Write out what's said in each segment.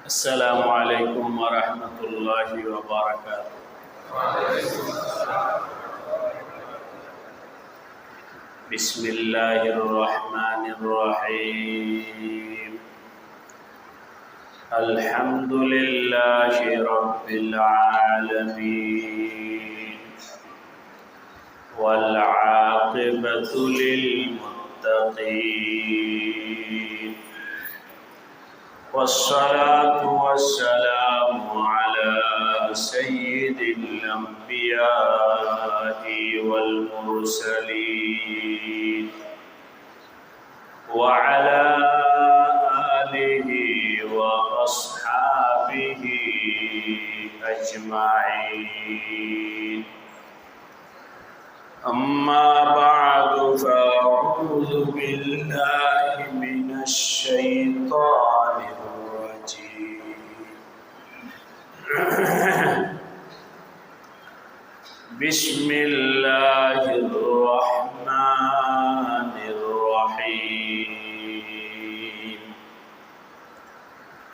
السلام عليكم ورحمة الله وبركاته. بسم الله الرحمن الرحيم. الحمد لله رب العالمين والعاقبة للمتقين والصلاة والسلام على سيد الأنبياء والمرسلين وعلى آله وأصحابه أجمعين. أما بعد فأعوذ بالله من الشيطان الرجيم. بسم الله الرحمن الرحيم.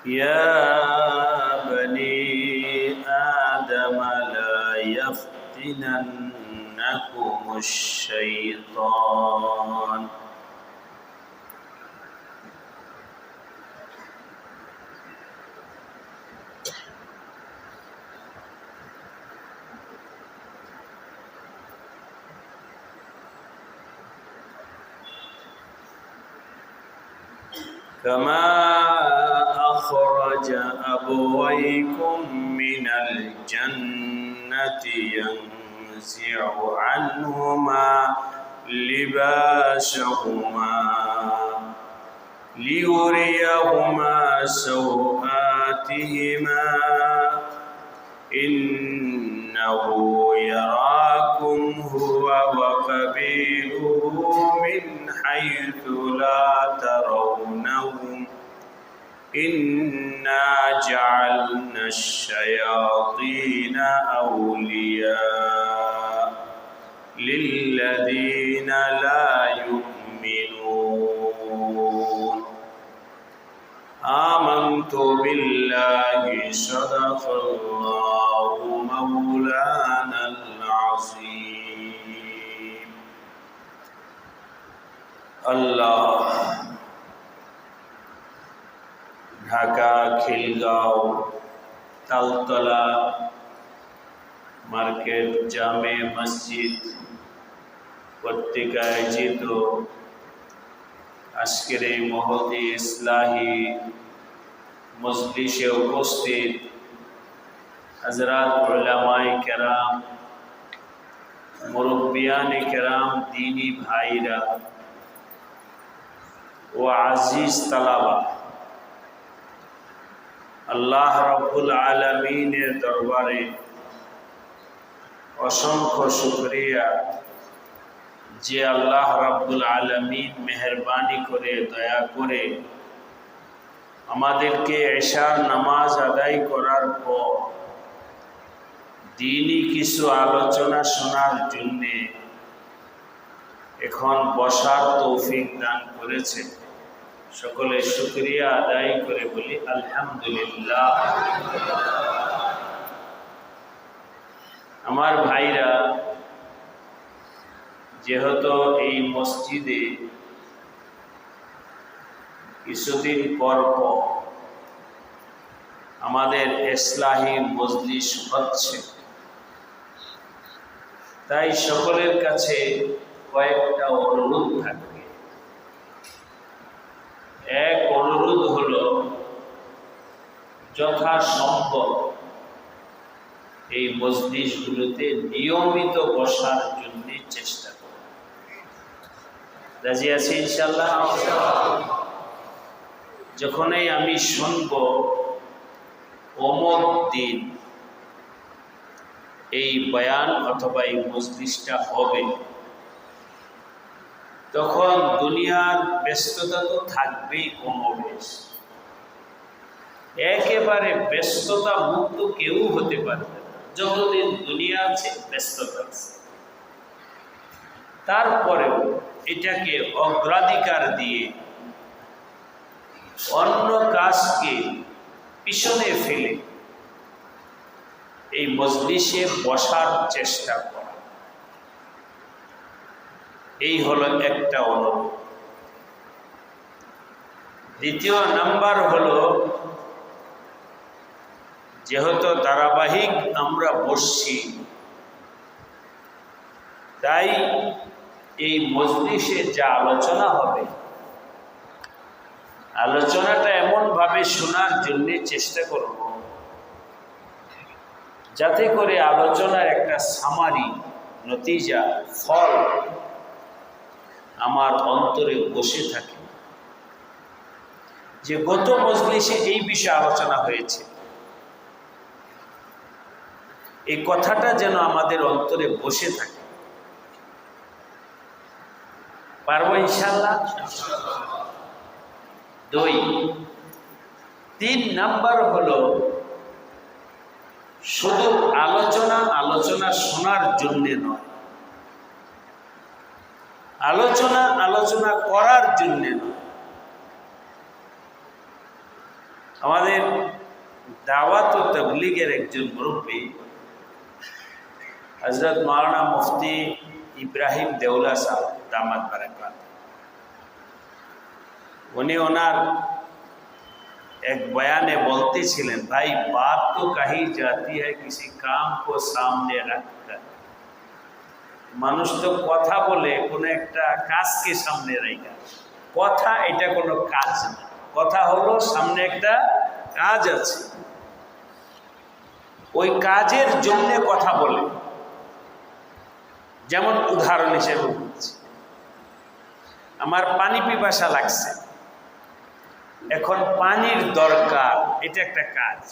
يا بني آدم لا يفتننكم الشيطان كما أخرج أبويكم من الجنة ينزع عنهما لباسهما ليريهما سوآتهما إنه يراكم هو وقبيله من حيث لا ترونهم إنا جعلنا الشياطين أولياء للذين لا يؤمنون. آمنت بالله صدق الله مولانا العظيم. الله Dhaka Khilgaon Taltala market জামে মসজিদ কর্তৃক আয়োজিত আজকের এই মহতি ইসলাহি মজলিসে উপস্থিত হযরত উলামায়ে কেরাম, মুরব্বিয়ানে কেরাম, দীনী ভাইরা ও আজিজ তালাবা, আল্লাহ রাব্বুল আলামিনের দরবারে অসংখ্য শুকরিয়া যে আল্লাহ রাব্বুল আলামিন মেহেরবানি করে দয়া করে আমাদেরকে এশার নামাজ আদায় করার পর দ্বীনি কিছু আলোচনা শোনার জন্যে এখন বসার তৌফিক দান করেছে। সকলে শুকরিয়া আদায় করে বলি আলহামদুলিল্লাহ। আমার ভাইরা, যেহেতু এই মসজিদে কিছুদিন পর আমাদের ইসলাহি মজলিস হচ্ছে, তাই সকলের কাছে কয়েকটা অনুরোধ থাকবে। এক অনুরোধ হলো, যথাসম্ভব এই মজলিসগুলোতে নিয়মিত বসার জন্য চেষ্টা করব। রাজি আছি ইনশাআল্লাহ? যখনই আমি শুনব অমুক দিন এই বয়ান অথবা এই মজলিসটা হবে, তখন দুনিয়ার ব্যস্ততা তো থাকবেই কমবেশ। একেবারে ব্যস্ততা মুক্ত কেউ হতে পারবে না। যতদিন দুনিয়া আছে ব্যস্ততা আছে। তারপরেও এটাকে অগ্রাধিকার দিয়ে অন্য কাজকে পিছনে ফেলে এই মজলিসে বসার চেষ্টা করা, এই হলো একটা অনুরোধ। দ্বিতীয় নাম্বার হলো, যেহেতু ধারাবাহিক আমরা বসছি, তাই এই মজলিসে যা আলোচনা হবে, আলোচনাটা এমনভাবে শোনার জন্য চেষ্টা করব যাতে করে আলোচনার একটা সামারি, নতিজা, ফল আমার অন্তরে বসে থাকে, যে গত মজলিসে এই বিষয়ে আলোচনা হয়েছে, এই কথাটা যেন আমাদের অন্তরে বসে থাকে। পারবো ইনশাআল্লাহ? 2 3 নাম্বার হলো, শুধু আলোচনা শোনার জন্য নয়, আলোচনা করার জন্য নয়। আমাদের দাওয়াত ও তাবলীগের একজন মুরব্বী হযরত মাওলানা মুফতি ইব্রাহিম দেওলা সাহেব দামাত বারাকাত, উনি ওনার एक बयान बोलते छिलेन, भाई बात तो कही जाती है किसी काम को सामने रखकर। মানুষ তো কথা বলে কোনো একটা কাজকে সামনে রেখে। কথা এটা কোনো কাজ না, কথা হলো সামনে একটা কাজ আছে, ওই কাজের জন্য কথা বলে। যেমন উদাহরণ হিসেবে বলছি, আমার পানি পিপাসা লাগছে, এখন পানির দরকার, এটা একটা কাজ।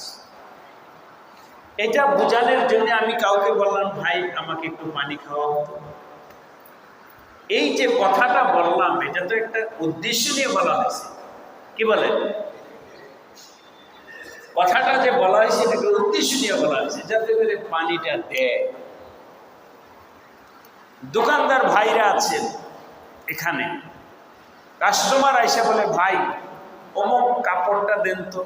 এটা বোঝানোর জন্য আমি কাউকে বললাম, ভাই আমাকে একটু পানি খাওয়াও। এই যে কথাটা বললাম, এটা তো একটা উদ্দেশ্য নিয়ে বলা হয়েছে। কি বলে? কথাটা যে বলা হয়েছে এটাকে উদ্দেশ্য নিয়ে বলা হয়েছে, যাতে করে পানিটা দেয়। দোকানদার ভাইরা আছেন এখানে, কাস্টমার এসে বলে, ভাই অমুক কাপড়টা দেন তো।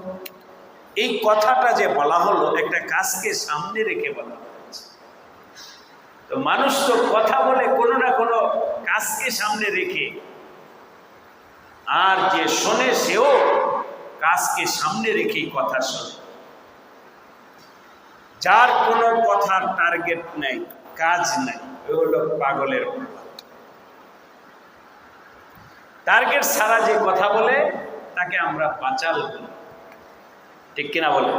এই কথাটা যে বলা হলো, একটা কাজকে সামনে রেখে বলা হচ্ছে। তো মানুষ তো কথা বলে কোনো না কোনো কাজকে সামনে রেখে, আর যে শোনে সেও কাজকে সামনে রেখেই কথা শোনে। যার কোনো কথার টার্গেট নাই, কাজ নাই, ওই হলো পাগলের কথা। টার্গেট ছাড়া যে কথা বলে তাকে আমরা বাচাল বলি, ঠিক কিনা বলে?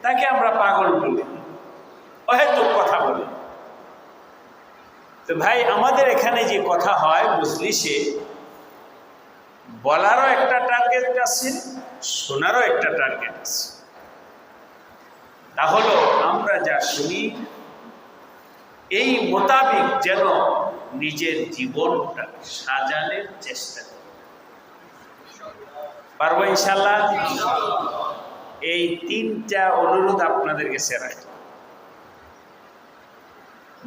তাকে আমরা পাগল বলি, অহেতুক কথা বলি। তো ভাই আমাদের এখানে যে কথা হয় মজলিসে, বলারও একটা টার্গেট আছে, শোনারও একটা টার্গেট আছে। তাহলে আমরা যা শুনি এই মোতাবেক যেন নিজের জীবনটা সাজানোর চেষ্টা করি। পারবো ইনশাআল্লাহ? এই 3টা অনুরোধ আপনাদের কাছে রাখি,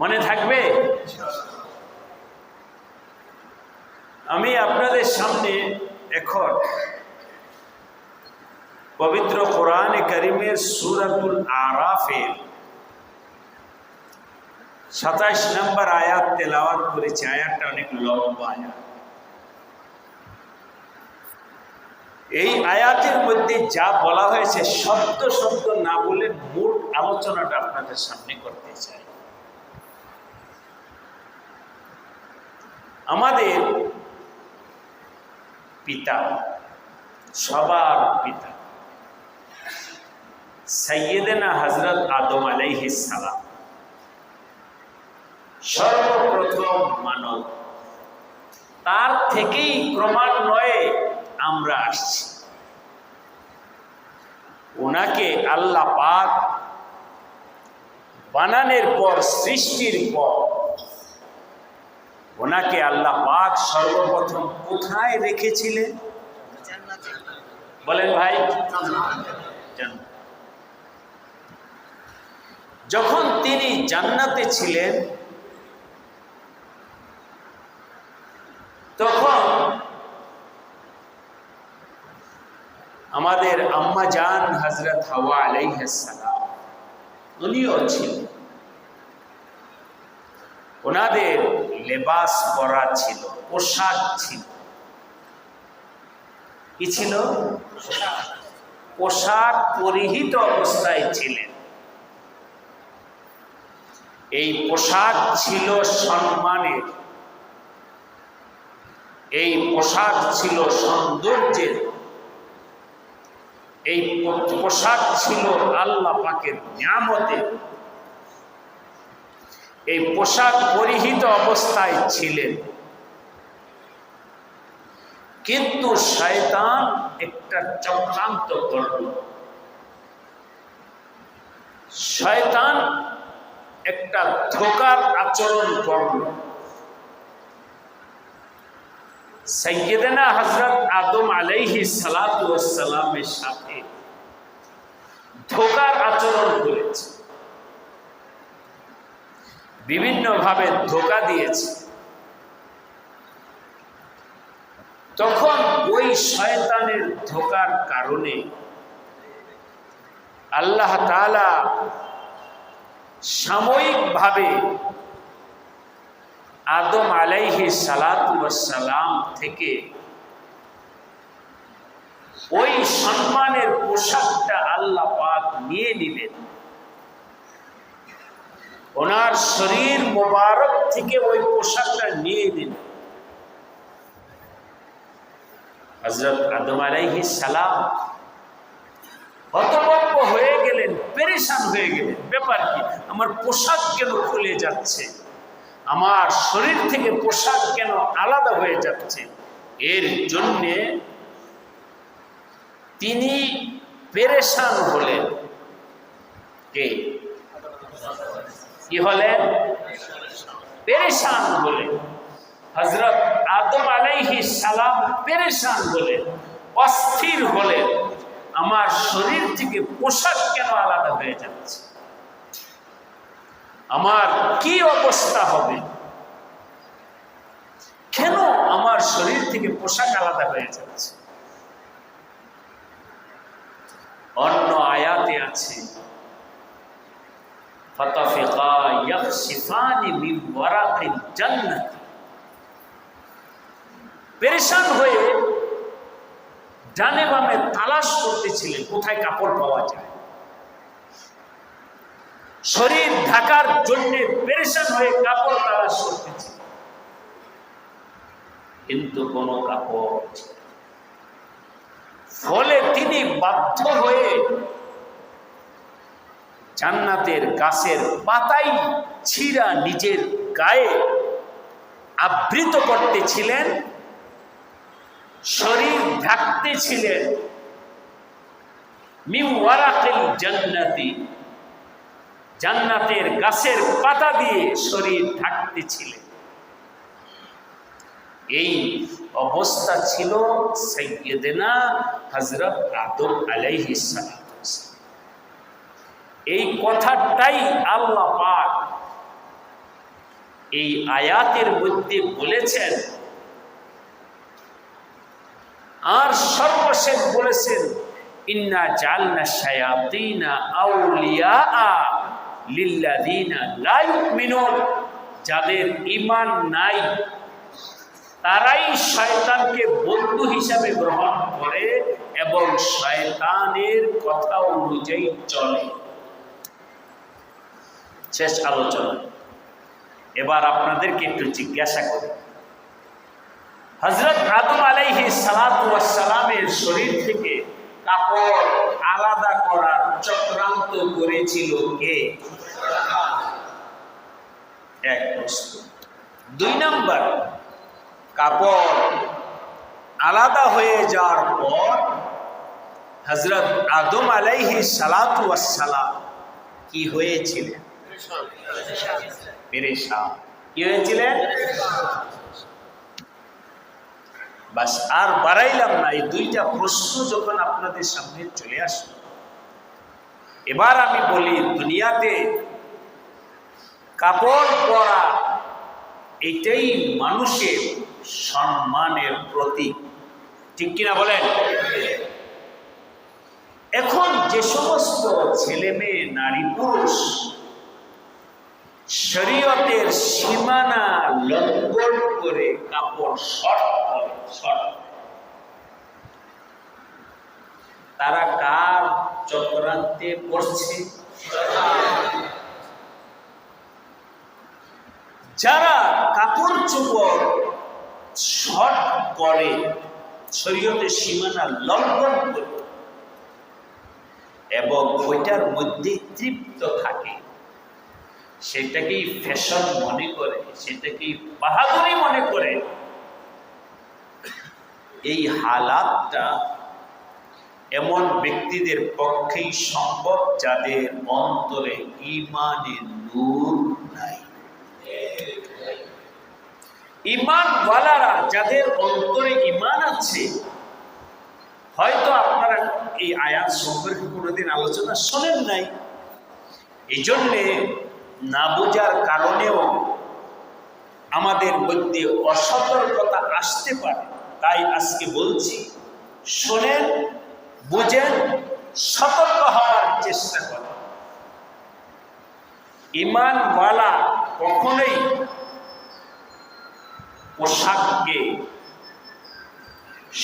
মনে থাকবে? আমি আপনাদের সামনে এখন পবিত্র কোরআনে কারিমের সূরাতুল আরাফের 27 নম্বর আয়াত তেলাওয়াত করেছি। আয়াতটা অনেক লম্বা আয়াত। এই আয়াতের মধ্যে যা বলা হয়েছে শব্দ শব্দ না বলে মূল আলোচনাটা আপনাদের সামনে করতে চাই। আমাদের পিতা, সবার পিতা সাইয়েদেনা হযরত আদম আলাইহিস সালাম, সর্বপ্রথম মানব, তার থেকেই ক্রমান্বয়ে আমরা আসছি। ওনাকে আল্লাহ পাক বানানোর পর, সৃষ্টির পর, ওনাকে আল্লাহ পাক সর্বপ্রথম কোথায় রেখেছিলেন? বলেন ভাই। যখন তিনি জান্নাতে ছিলেন, তখন আমাদের আম্মা জান হযরত হাওয়া আলাইহিস সালাম উনিও ছিলেন, ওনাদের লেবাস পরা ছিল, পোশাক ছিল। কি ছিল? পোশাক পরিহিত অবস্থায় ছিলেন। এই পোশাক ছিল সম্মানের, এই পোশাক ছিল সৌন্দর্যের, এই পোশাক ছিল আল্লাহ পাকের নিয়ামতের। এই পোশাক পরিহিত অবস্থায় ছিলেন, কিন্তু শয়তান একটা চক্রান্ত করল। শয়তান একটা ধোঁকার আচরণ করল। সাইয়্যিদানা হযরত আদম আলাইহিস সালাতু ওয়াস সালামের সাথে ধোঁকার আচরণ করেছে, বিভিন্নভাবে ধোঁকা দিয়েছে। তখন ওই শয়তানের ধোঁকার কারণে আল্লাহ তাআলা সাময়িকভাবে আদম আলাইহিস সালাতু ওয়াস সালাম থেকে ওই সম্মানের পোশাকটা আল্লাহ পাক নিয়ে নিলেন। ওনার শরীর মোবারক থেকে ওই পোশাকটা নিয়ে নিলেন। হযরত আদম আলাইহিস সালাম হতভম্ব হয়ে গেলেন, পেরেশান হয়ে গেলেন। ব্যাপার কি? আমার পোশাক কেন খুলে যাচ্ছে, আমার শরীর থেকে পোশাক কেন আলাদা হয়ে যাচ্ছে? এর জন্যে তিনি পেরেশান হলেন। কে? কি হলেন? পেরেশান হলেন। হযরত আদম আলাইহিস সালাম পেরেশান হলেন, অস্থির হলেন। আমার শরীর থেকে পোশাক কেন আলাদা হয়ে যাচ্ছে, আমার কি অবস্থা হবে, কেন আমার শরীর থেকে পোশাক আলাদা হয়ে যাচ্ছে? অন্য আয়াতে আছে ফাতাফিকা ইয়াখসিফানি মিন ওয়ারাকিল জান্নাত। পেরেশান হয়ে ডানে বামে তালাশ করতেছিলেন কোথায় কাপড় পাওয়া যায়। শরীর ঢাকার জন্য পেরেশান হয়ে কাপড় তালাশ করতেছিলেন, কিন্তু কোনো কাপড়। ফলে তিনি বাধ্য হয়ে জান্নাতের গাছের পাতাই ছিঁড়া নিজের গায়ে আবৃত করতেছিলেন, শরীর ঢাকতেছিলেন। মিন ওয়ারাকিল জান্নাতি, জান্নাতের গাছের পাতা দিয়ে শরীর ঢাকতেছিলেন। এই অবস্থা ছিল সাইয়্যিদানা হযরত আদম আলাইহিস সালাম। এই কথাটাই আল্লাহ পাক এই আয়াতের মধ্যে বলেছেন। আর সর্বশেষ বলেছেন ইন্না জাআলনা শায়াতিনা আউলিয়া লিল্লাযিনা লা ইউমিনুন। যাদের ঈমান নাই তারাই শয়তানকে বন্ধু হিসাবে গ্রহণ করে এবং শয়তানের কথা অনুযায়ী চলে। শেষ আলোচনা। এবার আপনাদেরকে একটু জিজ্ঞাসা করি, হযরত আদম আলাইহিস সালাতু ওয়াস সালামের শরীর থেকে কাপড় আলাদা করার চক্রান্ত করেছিল কে? এক প্রশ্ন। দুই নাম্বার, কাপড় আলাদা হয়ে যাওয়ার পর হযরত আদম আলাইহিস সালাতু ওয়াস সালাম কি হয়েছিলেন? পেরেশান। কি হয়েছিলেন? বাস, আর বাড়াইলাম না। এই দুইটা প্রশ্ন যখন আপনাদের সামনে চলে আসলো, এবার আমি বলি, দুনিয়াতে কাপড় পরা এটাই মানুষের সম্মানের প্রতীক, ঠিক কিনা বলেন? এখন যে সমস্ত ছেলে মেয়ে নারী পুরুষ শরীয়তের সীমানা লঙ্ঘন করে কাপড় শর্ট তারা কার চক্রান্তে পড়ছে? যারা কাপড় চোপড় শর্ট করে শরীয়তের সীমানা লঙ্ঘন করে এবং ওইটার মধ্যে তৃপ্ত থাকে, সেটাকেই ফ্যাশন মনে করে, সেটাকেই বাহাদুরি মনে করে, এই হালাতটা এমন ব্যক্তিদের পক্ষেই সম্ভব যাদের অন্তরে ঈমানের নূর নাই। ঈমানওয়ালারা যাদের অন্তরে ঈমান আছে, হয়তো আপনারা এই আয়াত সম্পর্কে কোনোদিন আলোচনা শোনেন নাই, এই জন্যে না বোঝার কারণেও আমাদের মধ্যে অসতর্কতা আসতে পারে। তাই আজকে বলছি, শোনেন, বুঝেন, সতর্ক হওয়ার চেষ্টা করেন। ঈমানওয়ালা কখনোই পোশাককে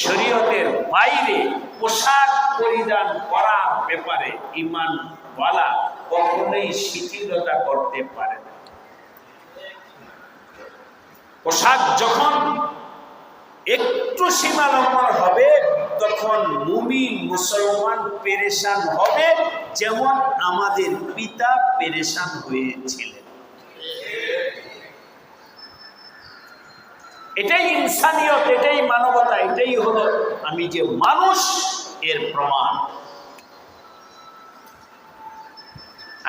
শরীয়তের বাইরে পোশাক পরিধান করার ব্যাপারে ঈমানওয়ালা কখনোই শিথিলতা করতে পারে না। পোশাক যখন একটু সীমা লঙ্ঘন হবে তখন মুমিন মুসলমান পেরেশান হবে, যেমন আমাদের পিতা পেরেশান হয়েছিলেন। এটাই ইনসানিয়ত, এটাই মানবতা, এটাই হলো আমি যে মানুষ এর প্রমাণ।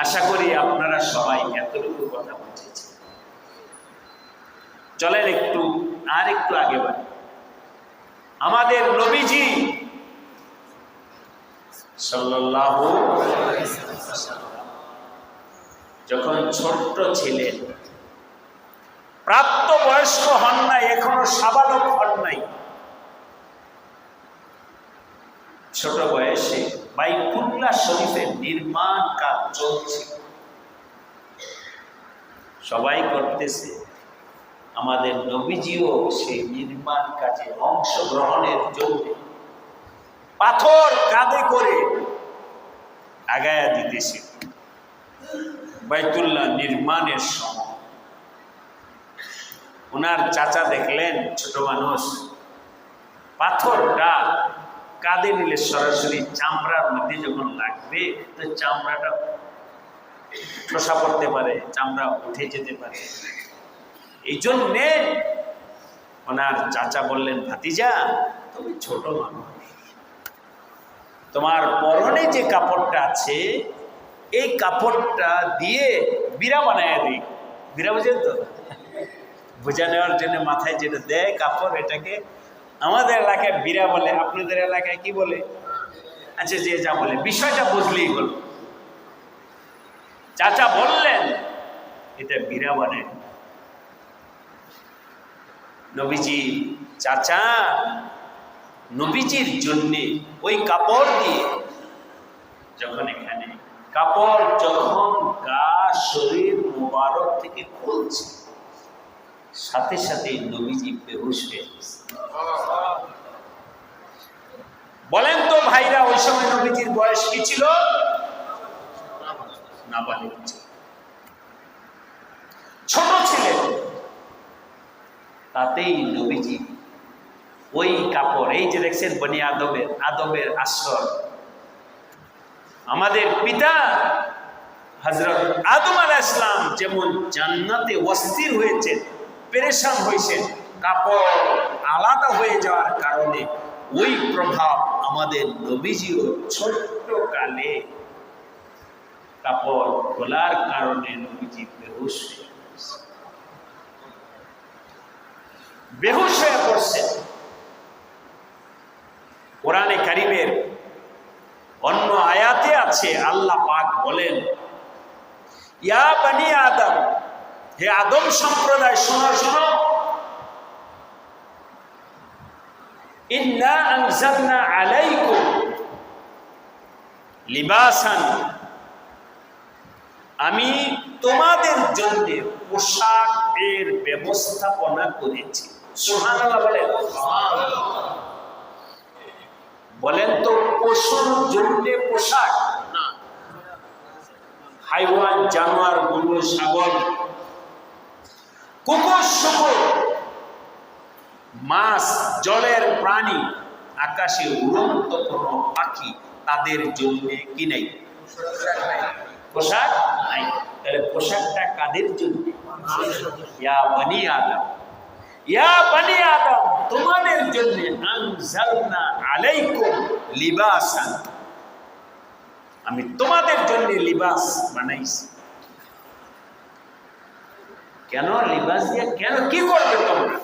আশা করি আপনারা সবাই এতটুকু কথা বুঝেছেন। চলেন একটু আগে বাড়ি। আমাদের নবীজি সাল্লাল্লাহু আলাইহি ওয়াসাল্লাম যখন ছোট্ট ছিলেন, প্রাপ্ত বয়স্ক হন নাই, এখনো সাবালক হন নাই, ছোট বয়সে বাইতুল্লাহ শরীফের নির্মাণ কাজ চলছে, সবাই করতেছে। আমাদের নবীজিও সেই নির্মাণ কাজে অংশগ্রহণের জন্য পাথর কাঁধে করে আগায়া দিতেছে। বাইতুল্লাহ নির্মাণের সময় ওনার চাচা দেখলেন ছোট মানুষ, পাথরটা কাঁধে নিলে সরাসরি চামড়ার মধ্যে যখন লাগবে তো চামড়াটা ঠোসা পড়তে পারে, চামড়া উঠে যেতে পারে। এই জন্যে ওনার চাচা বললেন, ভাতিজা তুমি ছোট মানুষ, তোমার পরনে যে কাপড়টা আছে এই কাপড়টা দিয়ে বিড়া বানায় দিই। বিড়া বুঝেন তো? বোঝা নেওয়ার জন্য মাথায় যেটা দেয় কাপড়, এটাকে আমাদের এলাকায় বিড়া বলে, আপনাদের এলাকায় কি বলে? আচ্ছা, যে যা বলে, বিষয়টা বুঝলেই হলো। চাচা বললেন এটা বিড়া বানায়। নবীজি চাচা নবীজির জন্য ওই কাপড় দিয়ে যখন এখানে কাপড় যখন গা শরীর মোবারক থেকে খুলছে, সাথে সাথে নবীজি বেহুশ হয়ে গেছে। বলেন তো ভাইরা, ওই সময় নবীজির বয়স কি ছিল? নাবালিগ ছিল, ছোট ছিলেন। তাতেই নবীজি ওই কাপড়, এই যে দেখছেন বনি আদমের আশ্রয়, আমাদের পিতা হযরত আদম আলাইহিস সালাম যেমন জান্নাতে অস্থির হয়েছেন, পেরেশান হয়েছেন, কাপড় আলাদা হয়ে যাওয়ার কারণে ওই প্রভাব আমাদের নবীজিও ছোট্ট কালে কাপড় খোলার কারণে নবীজি বেহুশ হয়ে পড়ছেন। কোরআনে কারীমের অন্য আয়াতে আছে, আল্লাহ পাক বলেন, ইয়া বনি আদম, হে আদম সম্প্রদায়, শোনো শোনো, ইন্না আনজালনা আলাইকুম লিবাসান, আমি তোমাদের জন্য পোশাকের ব্যবস্থাপনা করেছি। সুবহানাল্লাহ বলেন। বলেন তো পশুর জন্য পোশাক না, হাইওয়ান জানোয়ার, গরু, ছাগল, কুকুর, শুকুর, মাছ, জলের প্রাণী, আকাশে উড়ন্ত কোনো পাখি, তাদের জন্য কি নাই? পোশাক নাই। তাহলে পোশাকটা কাদের জন্য? ইয়া বনি আদম, ইয়া বনি আদম, তোমাদের জন্য আনজালনা আলাইকুম লিবাসান, আমি তোমাদের জন্য লিবাস বানাইছি। কেন লিবাস দিয়ে? কেন কি করবে তোমরা?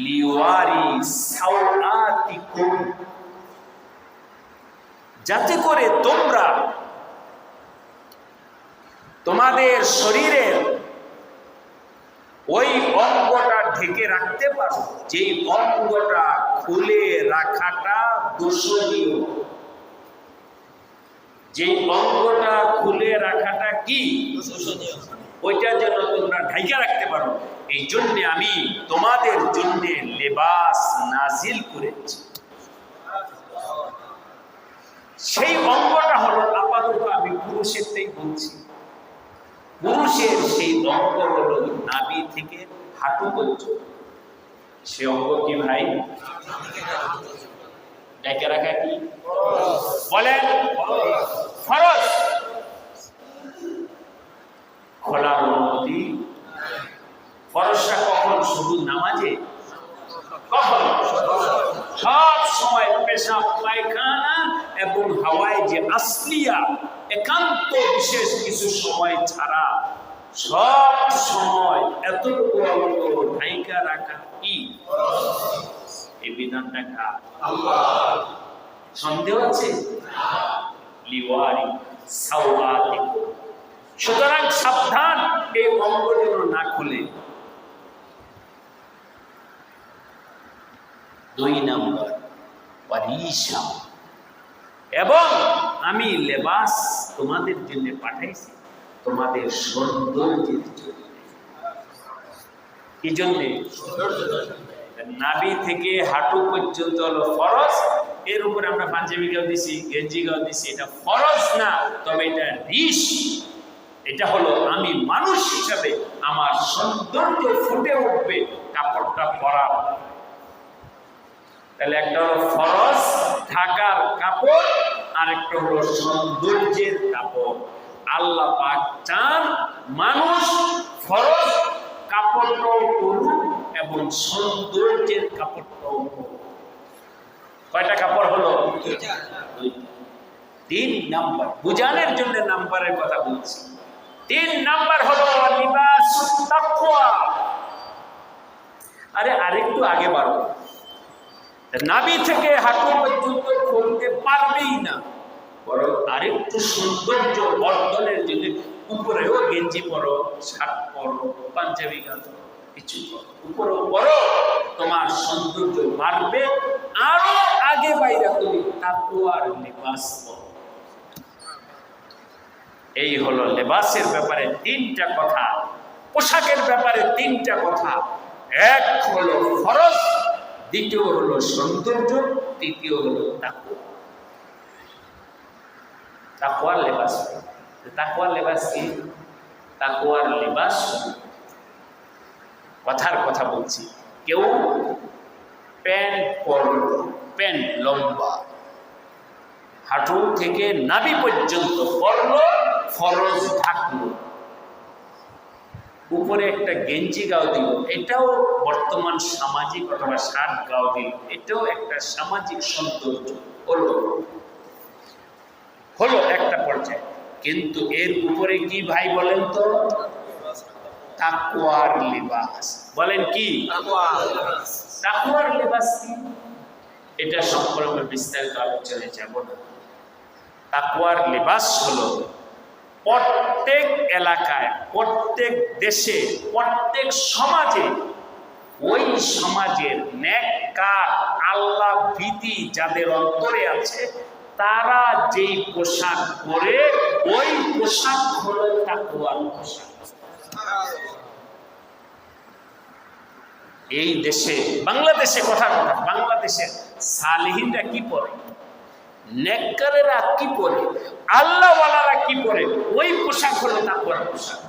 লিওয়ারি সাওআতিকুম, যাতে করে তোমরা তোমাদের শরীরের ওই অঙ্গটা ঢেকে রাখতে পারো, যে অঙ্গটা খুলে রাখাটা দোষণীয়। যে অঙ্গটা খুলে রাখাটা কি? ওইটা যেন তোমরা ঢাইকা রাখতে পারো, এই জন্য আমি তোমাদের জন্য লেবাস নাজিল করেছি। সেই অঙ্গটা হলো, আপাতত আমি পুরুষেরটাই বলছি, পুরুষের সেই অঙ্গ হলো নাভি থেকে হাঁটু পর্যন্ত। সে অঙ্গ কি ভাই? ঢেকে রাখা কি বলেন? ফরজ। খোলার অনুমতি। ফরজটা কখন? শুধু নামাজে। কখন? সব সময় পেশাব পায়খানা এবং হাওয়ায় যে আসলিয়া, একান্ত বিশেষ কিছু সময় ছাড়া সব সময় এতটুকু অঙ্গ ঢাইকা রাখা কি? এই বিধানটা কার? আল্লাহ। সন্দেহ আছে? লিওয়ারি সাওআতিকুম, সুতরাং সাবধান, এই অঙ্গ যেন না খুলে। 2 নম্বর ওয়ারিশা, এবং আমি লেবাস তোমাদের জন্য পাঠাইছি তোমাদের সৌন্দর্যের জন্য। কি জন্য? নাভি থেকে হাঁটু পর্যন্ত হলো ফরজ, এর উপরে আমরা পাঞ্জাবি গাও দিছি, গেঞ্জি গাও দিছি, এটা ফরজ না, তবে এটা রিশ। এটা হলো আমি মানুষ হিসাবে আমার সৌন্দর্য ফুটে উঠবে কাপড়টা পরা। তাহলে একটা হলো ফরজ ঢাকার কাপড়, আর একটা হলো সৌন্দর্যের কাপড়। আল্লাহ পাক চান মানুষ ফরজ কাপড়টাও পরুক এবং সৌন্দর্যের কাপড়টাও পরুক। কয়টা কাপড় হলো? 3 নাম্বার, বুঝানোর জন্য নাম্বারের কথা বলছি। 3 নাম্বার হলো লিবাসুত তাকওয়া। আরে আরেকটু আগে বাড়ো, নাভি থেকে হাঁটু পর্যন্ত খুলতে পারবেই না, বরং আরেকটু সৌন্দর্য বর্ধনের জন্য উপরেও গেঞ্জি পরো, শার্ট পরো, পাঞ্জাবি গান কিছু উপরেও পরো, তোমার সৌন্দর্য বাড়বে। আরো আগে বাইরে তুমি তাকওয়ার লিবাস পরো। এই হলো লেবাসের ব্যাপারে 3টা কথা, পোশাকের ব্যাপারে 3টা কথা। এক হলো ফরজ, দ্বিতীয় হলো সৌন্দর্য, তৃতীয় হলো তাকওয়া। তাকওয়ার লেবাস। তাকওয়ার লেবাস কি? তাকওয়ার লেবাস কথার কথা বলছি, কেউ প্যান্ট পরল, প্যান্ট লম্বা হাঁটু থেকে নাভি পর্যন্ত পরলো, ফরজ ঢাকলো, উপরে একটা গেঞ্জি গাও দিল, এটাও বর্তমান সামাজিক, অথবা শার্ট গাও দিল, এটাও একটা সামাজিক সৌন্দর্য হলো একটা পর্যায়ে। কিন্তু এর উপরে কি ভাই বলেন তো? তাকওয়ার লিবাস। বলেন কি তাকওয়ার লিবাস কি? এটা সম্পর্কে বিস্তারিত আলোচনায় যাব না। তাকওয়ার লিবাস হলো প্রত্যেক এলাকায়, প্রত্যেক দেশে, প্রত্যেক সমাজে, ওই সমাজের নেক কাজ, আল্লাহ ভীতি যাদের অন্তরে আছে, তারা যেই পোশাক পরে ওই পোশাক হলো তাকওয়ার পোশাক। এই দেশে বাংলাদেশে বাংলাদেশে সালেহিনরা কি পরে, নেককারেরা কি পরে, আল্লাহওয়ালারা কি পরে, ওই পোশাক হলো তাকওয়ার পোশাক।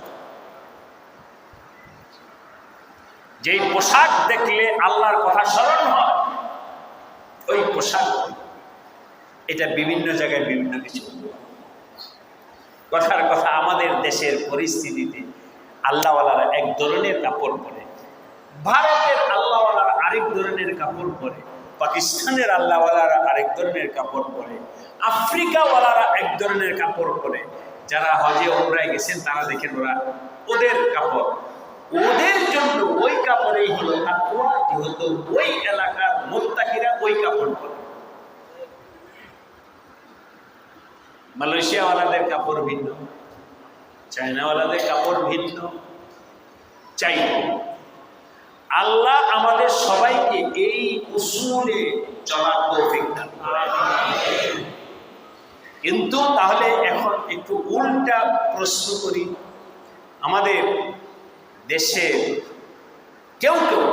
যেই পোশাক দেখলে আল্লাহর কথা স্মরণ হয় ওই পোশাক। এটা বিভিন্ন জায়গায় বিভিন্ন কিছু। কথার কথা, আমাদের দেশের পরিস্থিতিতে আল্লাহওয়ালারা এক ধরনের কাপড় পরে, ভারতের আল্লাহওয়ালারা আরেক ধরনের কাপড় পরে, পাকিস্তানের আল্লাহওয়ালারা আরেক ধরনের কাপড় পরে, আফ্রিকাওয়ালারা এক ধরনের কাপড় পরে। যারা হজে ওমরায় গেছেন তারা দেখেন ওরা ওদের কাপড়, ওদের জন্য ওই কাপড়েই হলো তাকওয়া, যেহেতু ওই এলাকার মুত্তাকিরা ওই কাপড় পরে। মালয়েশিয়াওয়ালাদের কাপড় ভিন্ন, চায়নাওয়ালাদের কাপড় ভিন্ন। চাই আল্লাহ আমাদের সবাইকে এই উসুলে চলার তৌফিক দান করেন। কিন্তু তাহলে এখন একটু উল্টা প্রশ্ন করি, আমাদের দেশে কেউ কেউ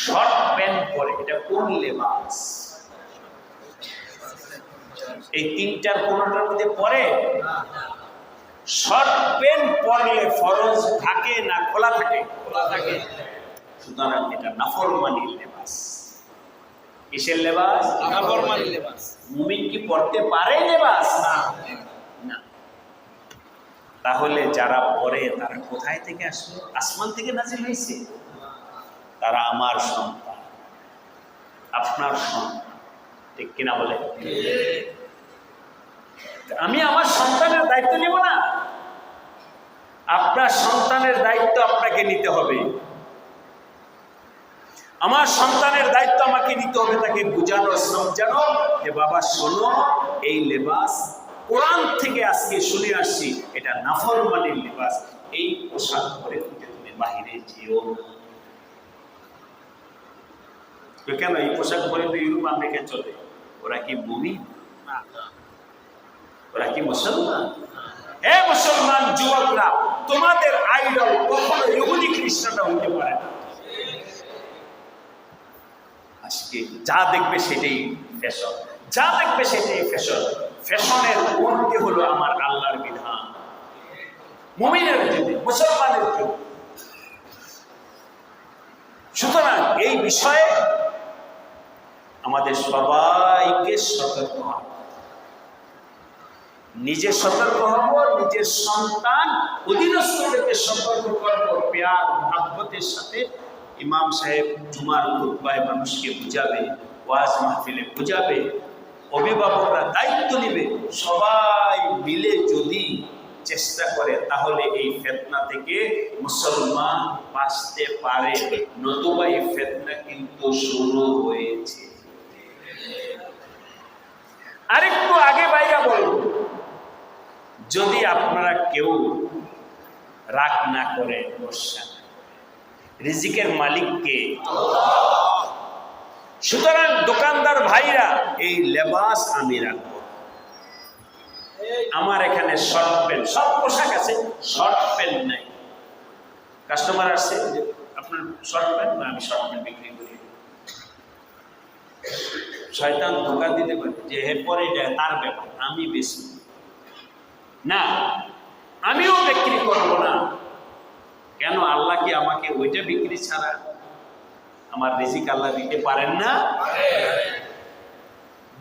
শর্ট প্যান্ট পরে, এটা কোন লেবাস? এই তিনটার কোনটার মধ্যে পরে? শর্ট প্যান্ট পরলে ফরজ থাকে না খোলা থাকে? খোলা থাকে। সুতরাং এটা নাফরমানির লেবাস। কিসের লেবাস? নাফরমানির লেবাস। মুমিন কি পড়তে পারে লেবাস? না। তাহলে যারা পরে তারা কোথায় থেকে আসলো? আসমান থেকে নাজিল হয়েছে? তারা আমার সন্তান, আপনার সন্তান, ঠিক কিনা বলে? আমি আমার সন্তানের দায়িত্ব নেব না? আপনার সন্তানের দায়িত্ব আপনাকে নিতে হবে। আমার সন্তানের দায়িত্ব আমাকে নিতে হবে, তাকে বুঝানো, সমঝানো যে বাবা শোনো, এই লেবাস কোরআন থেকে আজকে শুনে আসছি এটা নাফরমানির লেবাস, এই পোশাক পরে তুমি বাহিরে যেও না। কেন এই পোশাক পরে তো ইউরোপ আমেরিকা চলে? ওরা কি মুমিন? ওরা কি মুসলমান? হে মুসলমান যুবকরা, তোমাদের আইডল কখনো ইহুদি খ্রিস্টানরা হতে পারে না। আজকে যা দেখবে সেটাই ফ্যাশন, যা দেখবে সেটাই ফ্যাশন। ফ্যাশনের ঊর্ধ্বে হলো আমার আল্লাহর বিধান, মুমিনের জন্য, মুসলমানের জন্য। সুতরাং এই বিষয়ে আমাদের সবাইকে সতর্ক হওয়া, নিজে সতর্ক হব, নিজের সন্তান অধীনস্থদেরকে সতর্ক করব, প্যার মহব্বতের সাথে। ইমাম সাহেব জুমার খুতবায় মানুষকে বুঝাবে, ওয়াজ মাহফিলে বুঝাবে, অভিভাবকরা দায়িত্ব নেবে। সবাই মিলে যদি চেষ্টা করে তাহলে এই ফিতনা থেকে মুসলমান বাঁচতে পারে, নতুবা এই ফিতনা কিন্তু শুরু হয়েছে। আরেকটু আগে বাইরা বলবো, যদি আপনারা কেউ রাগ না করে, বর্ষা, রিজিকের মালিক কে? সুতরাং দোকানদার ভাইরা, এই লেবাস আমি রাখবো। আমার এখানে শর্ট প্যান্ট, সব পোশাক আছে, শর্ট প্যান্ট নাই। কাস্টমার আসছে, আপনার শর্ট প্যান্ট না? আমি শর্ট প্যান্ট বিক্রি করি। শয়তান ধোঁকা দিতে পারে যে হে পরে যায়, তার ব্যাপার, আমি বেশি না, আমিও বিক্রি করবো না। কেন? আল্লাহ কি আমাকে ওইটা বিক্রি ছাড়া আমার রিজিক আল্লাহ দিতে পারেন না?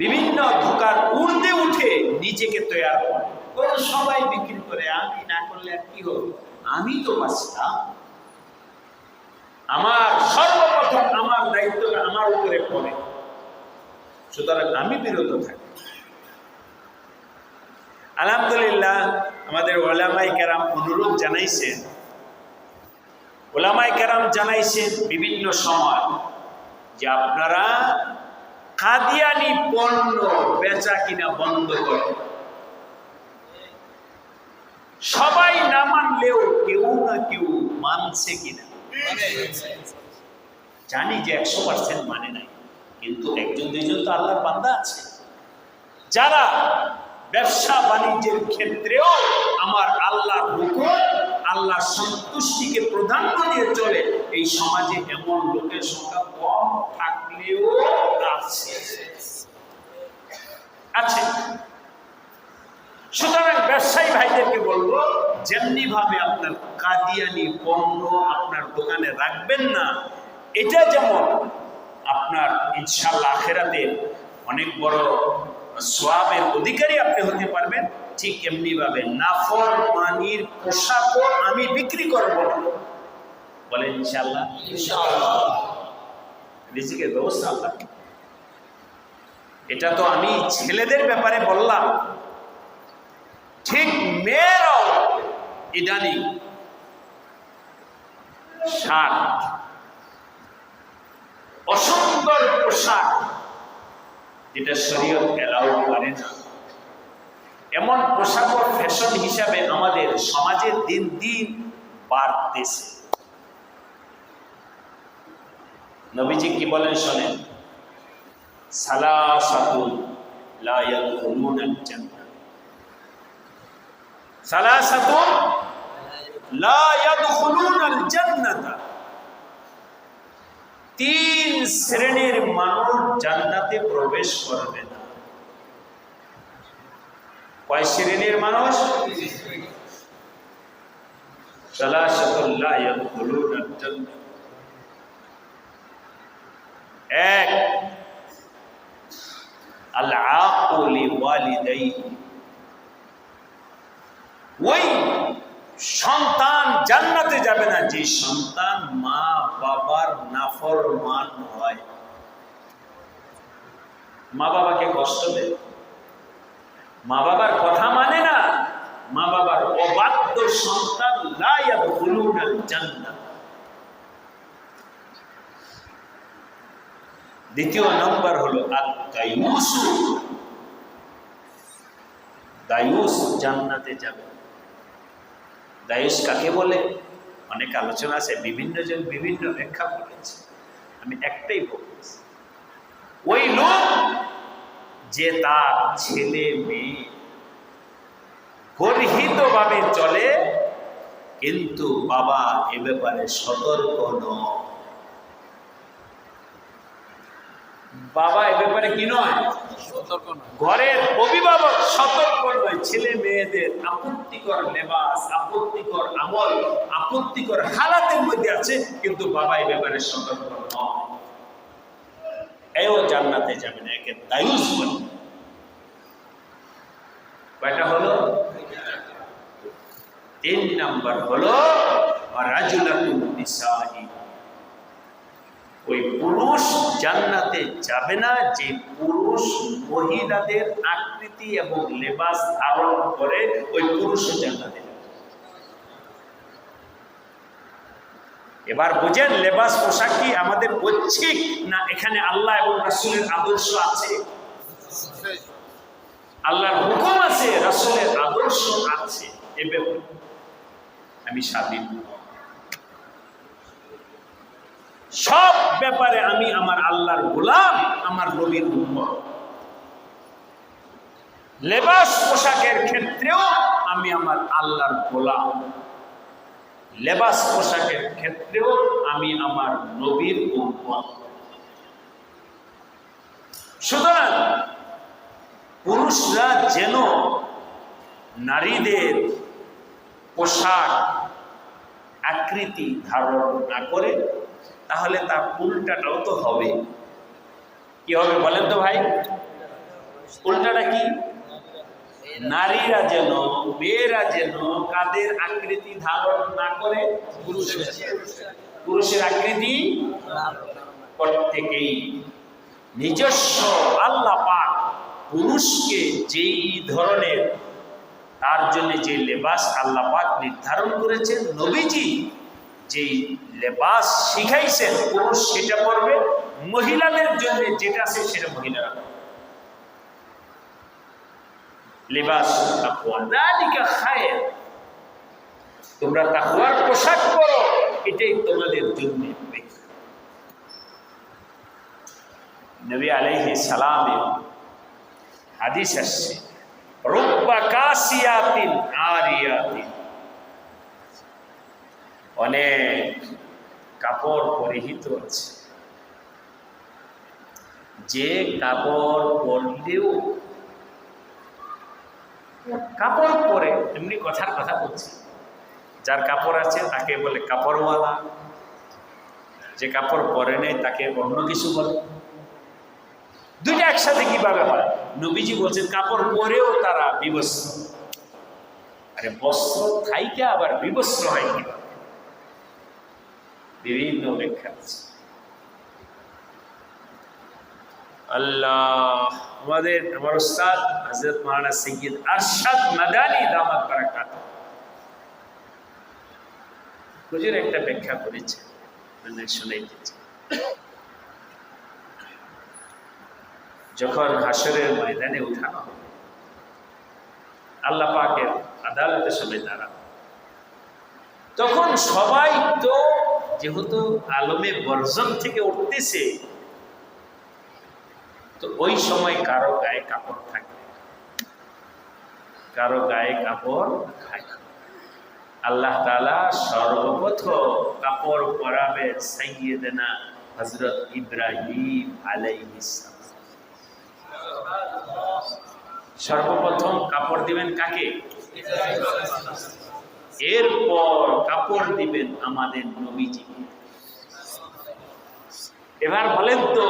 বিভিন্ন ধোঁকার ঊর্ধ্বে উঠে নিজেকে তৈরি করে, সবাই বিক্রি করে, আমি না করলে আর কি হবে? আমি তো বাঁচতাম। আমার সর্বপ্রথম আমার দায়িত্বটা আমার উপরে পড়ে, সুতরাং আমি বিরত থাকি। আলহামদুলিল্লাহ, আমাদের ওলামায়ে কেরাম অনুরোধ জানাইছেন, ওলামায়ে কেরাম জানাইছেন বিভিন্ন সময় যে আপনারা কাদিয়ানি পণ্য বেচা কিনা বন্ধ করেন। সবাই না মানলেও কেউ না কেউ মানছে কিনা জানি যে 100% মানে নাই, কিন্তু একজন দুইজন তো আল্লাহর বান্দা আছে। যারা ব্যবসা বাণিজ্যের ক্ষেত্রেও আমার আল্লাহর হুকুম, আল্লাহর সন্তুষ্টিকে প্রাধান্য দিয়ে চলে, এই সমাজে এমন লোকের সংখ্যা কম থাকলেও আছে। সুতরাং ব্যবসায়ী ভাইদেরকে বলবো, যেমনি ভাবে আপনার কাদিয়ানি পণ্য আপনার দোকানে রাখবেন না, এটা যেমন আপনার ইনশাআল্লাহ আখিরাতে অনেক বড় সওয়াবের অধিকারী আপনি হতে পারবেন, ঠিক এমনি ভাবে নাফরমানির পোশাকও আমি বিক্রি করব না। বলেন ইনশাআল্লাহ। রিজিকের ব্যবস্থা আল্লাহ। এটা তো আমি ছেলেদের ব্যাপারে বললাম, ঠিক মেয়েরাও ইদানিং শার্ট, অসুন্দর পোশাক যেটা শরীয়ত এলাও করে না, এমন পোশাক ও ফ্যাশন হিসাবে আমাদের সমাজে দিন দিন বাড়তেছে। নবীজি কি বলেন শোনেন, সালাসাতুন লা ইয়াদখুলুনাল জান্নাহ, সালাসাতুন লা ইয়াদখুলুনাল জান্নাহ, তিন শ্রেণীর মানুষ জান্নাতে প্রবেশ করবে না। কয় শ্রেণীর মানুষ? সালাসাতুন লা ইয়াদখুলুনাল জান্নাহ। এক, আল আকু লিওয়ালিদাইহি, ওই সন্তান জান্নাতে যাবে না যে সন্তান মা বাবার নাফরমান হয়। মা বাবাকে কষ্ট দেয়, মা বাবার কথা মানে না, মা বাবার অবাধ্য সন্তান লা ইয়াদখুলুনাল জান্নাহ। দ্বিতীয় নম্বর হলো আদ-দায়ুস, দায়ুস জান্নাতে যাবে। দায়ুস কাকে বলে? অনেক আলোচনা আছে, বিভিন্ন জন বিভিন্ন ব্যাখ্যা করেছে, আমি একটাই বলছি, ওই লোক যে তার ছেলে মেয়ে গর্হিতভাবে চলে, কিন্তু বাবা এ ব্যাপারে সতর্ক নয়। বাবা এ ব্যাপারে কি নয়? ঘরের অভিভাবক সতর্ক নয়। ছেলে মেয়েদের আপত্তিকর লেবাস, আপত্তিকর আমল, আপত্তিকর হালাতের মধ্যে আছে, কিন্তু বাবা এ ব্যাপারে সতর্ক নয়, এও জান্নাতে যাবে না। একে দায়ুস বলে। কয়টা হলো? তিন নাম্বার হলো রাজুলাতুন নিসাই, ওই পুরুষ জান্নাতে যাবে না যে পুরুষ মহিলাদের আকৃতি এবং লেবাস ধারণ করে, ওই পুরুষ জান্নাতে যাবে। এবার বুঝেন, লেবাস পোশাক কি আমাদের ঐচ্ছিক, না এখানে আল্লাহ এবং রাসূলের আদর্শ আছে? আল্লাহর হুকুম আছে, রাসূলের আদর্শ আছে। এ ব্যাপারে আমি স্বাধীন। সব ব্যাপারে আমি আমার আল্লাহর গোলাম, আমার নবীর উম্মত। লেবাস পোশাকের ক্ষেত্রেও আমি আমার আল্লাহর গোলাম, লেবাস পোশাকের ক্ষেত্রেও আমি আমার নবীর উম্মত। সুতরাং পুরুষরা যেন নারীদের পোশাক আকৃতি ধারণ না করে, তাহলে তার উল্টাটাও তো হবে। কি হবে বলেন তো ভাই? উল্টাটা কি? নারীরা যেন, মেয়েরা যেন কাদের আকৃতি ধারণ না করে? পুরুষের আকৃতি প্রত্যেকেই নিজস্ব আল্লাহ পাক পুরুষকে যেই ধরনের, তার জন্য যে লেবাস আল্লাহ পাক নির্ধারণ করেছেন, নবীজি যেই লেবাস শিখাইছেন পুরুষ সেটা পরবে, মহিলাদের জন্য যেটা আছে সেটা মহিলারা। লেবাস তাকওয়া, যালিকা খায়র, তোমরা তাকওয়ার পোশাক পরো, এটাই তোমাদের জন্য। নবী আলাইহিস সালামের হাদিস আসছে, রুব্বা কাসিয়াতিন আরিয়াতিন, অনেক কাপড় পরিহিত আছে, যে কাপড় পরলেও, কাপড় পরে এমনি কথার কথা বলছি, যার কাপড় আছে তাকে বলে কাপড়ওয়ালা, যে কাপড় পরে নেই তাকে অন্য কিছু বলে। দুইটা একসাথে কিভাবে হয়? নবীজি বলছেন কাপড় পরেও তারা বিবস্ত্র। আরে বস্ত্র থাইকে আবার বিবস্ত্র হয় কিভাবে? বিভিন্ন ব্যাখ্যা আছে। আল্লাহ, আমার উস্তাদ হযরত মাওলানা সৈয়দ আরশাদ মাদানী দামাত বারাকাতুহু হুজুর একটা ব্যাখ্যা করেছে, মানে শুনাইতেছে। যখন হাসরের ময়দানে উঠানো হবে, আল্লাহ পাকের আদালতে সবাই দাঁড়াবে, তখন সবাই তো যেহেতু আলমে বর্জন থেকে উঠতেছে, তো ওই সময় কারো গায়ে কাপড় থাকে, কারো গায়ে কাপড় থাকে। আল্লাহ তাআলা সর্বপ্রথম কাপড় পরাবে সাইয়্যিদনা হযরত ইব্রাহিম আলাইহিস সালাম। সর্বপ্রথম কাপড় দিবেন কাকে? এরপর কাপড় দিবেন আমাদের নবীজি। এবার বলেন তো,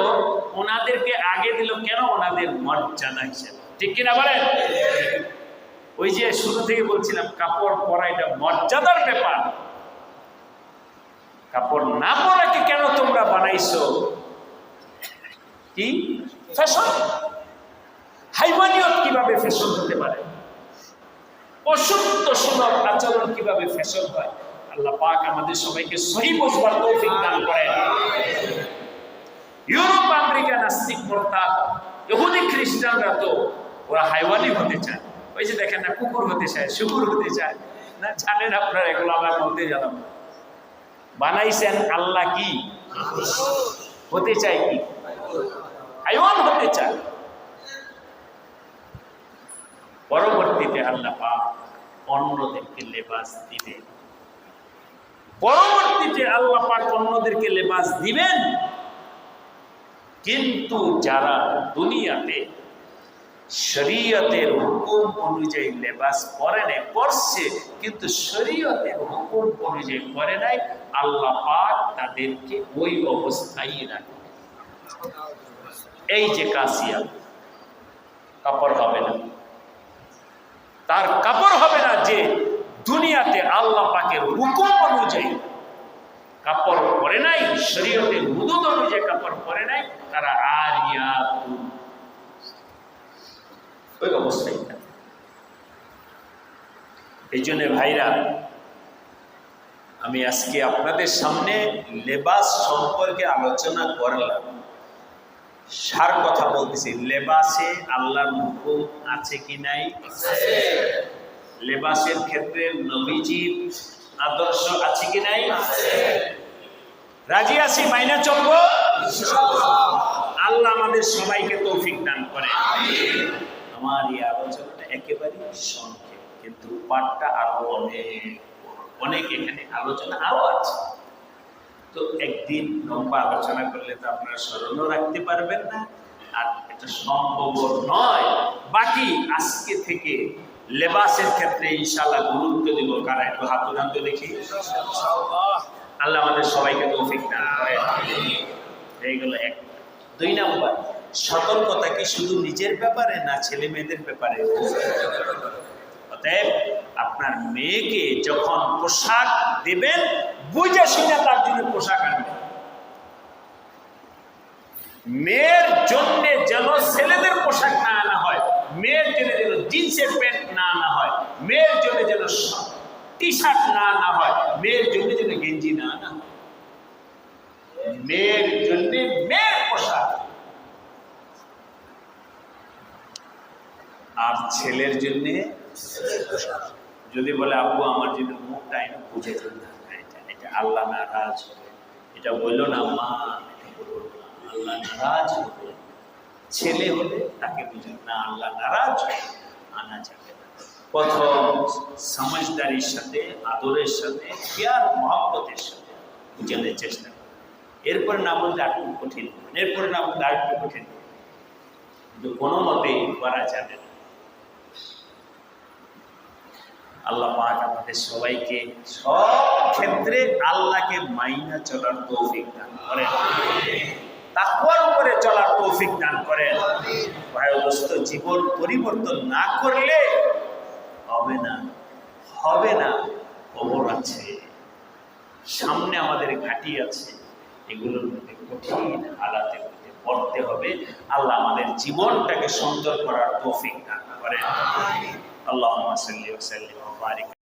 ওনাদেরকে আগে দিল কেন? ওনাদের মর্যাদা হিসেবে, ঠিক কিনা বলেন? ওই যে শুরু থেকে বলছিলাম কাপড় পরা এটা মর্যাদার ব্যাপার। কাপড় না পরাকে কেন তোমরা বানাইছো কি ফ্যাশন? হাইওয়ানিয়ত কিভাবে ফ্যাশন হতে পারে? অসত্য সুলভ আচরণ কিভাবে ফ্যাশন হয়? আল্লাহ পাক আমাদের সবাইকে সহি বুঝবার তৌফিক দান করেন। ইউরোপ আমেরিকা নাস্তিক মুরতাদ ইহুদি খ্রিস্টানরা তো ওরা হাইওয়ানি হতে চায়। ওই যে দেখেন না, কুকুর হতে চায়, শুকুর হতে চায় না, জানেন আপনারা? এগুলো আমার বলতে গেলাম। বানাইছেন আল্লাহ কি হতে চায়? কি হাইওয়ান হতে চায়। পরবর্তীতে আল্লাহ পাক অন্যদেরকে লেবাস দিবেন, পরবর্তীতে আল্লাহ পাক অন্যদেরকে লেবাস দিবেন। কিন্তু যারা দুনিয়াতে শরীয়তের হুকুম অনুযায়ী লেবাস পরে নাই, পরছে কিন্তু শরীয়তের হুকুম অনুযায়ী পরে নাই, আল্লাহ পাক তাদেরকে ওই অবস্থায় রাখে। এই যে কাসিয়া, কাপড় হবে না, তার কাপড় হবে না যে দুনিয়াতে আল্লাহ পাকের হুকুম অনুযায়ী কাপড় পরে নাই, শরীয়তের হুদুদ অনুযায়ী কাপড় পরে নাই, তারা আরিয়াতুন, ওই অবস্থায় থাকে। এই জন্য ভাইরা, আমি আজকে আপনাদের সামনে লেবাস সম্পর্কে আলোচনা করলাম। সার কথা বলতেছি, লেবাসে আল্লাহর হুকুম আছে কি নাই? লেবাসের ক্ষেত্রে নবীজির আদর্শ আছে কি নাই? রাজি আছি, মাইনা চলবো। আল্লাহ আমাদের সবাইকে তৌফিক দান করে। আমার এই আলোচনাটা একেবারে সংক্ষেপ, কিন্তু পাঠটা আরো অনেক এখানে আলোচনা আরো আছে। তো একদিন লম্বা আলোচনা করলে তো আপনারা স্মরণও রাখতে পারবেন না, আর এটা সম্ভব নয়। বাকি আজকে থেকে লেবাসের ক্ষেত্রে ইনশাআল্লাহ গুরুত্ব দিব। কারা একটু হাত উঠান তো দেখি। আল্লাহ আমাদের সবাইকে তৌফিক দান করে। এইগুলো এক। 2 নাম্বার, সতর্কতা কি শুধু নিজের ব্যাপারে না ছেলে মেয়েদের ব্যাপারে? অতএব আপনার মেয়েকে যখন পোশাক দেবেন, বুঝে শুনে তার জন্য পোশাক আনবেন। মেয়ের জন্য যেন ছেলেদের পোশাক না আনা হয়, মেয়ের জন্য যেন জিন্সের প্যান্ট না আনা হয়, মেয়ের জন্য যেন টি শার্ট না আনা হয়, মেয়ের জন্য যেন গেঞ্জি না আনা হয়। মেয়ের জন্য মেয়ের পোশাক, আর ছেলের জন্য যদি বলে আব্বু আমার জন্য মুখটা এনে বুঝে না, এটা আল্লাহ নারাজ হবে, এটা বললো না মা, আল্লাহ নারাজ হবে। ছেলে হলে তাকে বুঝে না আল্লাহ নারাজ, আনা যাবে না। প্রথম সমঝদারির সাথে, আদরের সাথে, প্যার মহব্বতের সাথে বুঝানোর চেষ্টা করে। এরপরে না বলতে আরেকটু কঠিন, এরপরে না বলতে আরেকটু কঠিন, কিন্তু কোনো মতেই করা যাবে না। আল্লাহ পাক আমাদের সবাইকে সব ক্ষেত্রে আল্লাহকে মাইনা চলার তৌফিক দান করেন, তাকওয়ার উপরে চলার তৌফিক দান করেন। ভাইদোস্ত, জীবন পরিবর্তন না করলে হবে না, হবে না। কবর আছে সামনে, আমাদের ঘাঁটি আছে, এগুলোর মধ্যে কঠিন হালাতে পড়তে হবে। আল্লাহ আমাদের জীবনটাকে সুন্দর করার তৌফিক দান করেন। আল্লাহুম্মা সাল্লি ওয়া সাল্লিম ওয়া বারিক।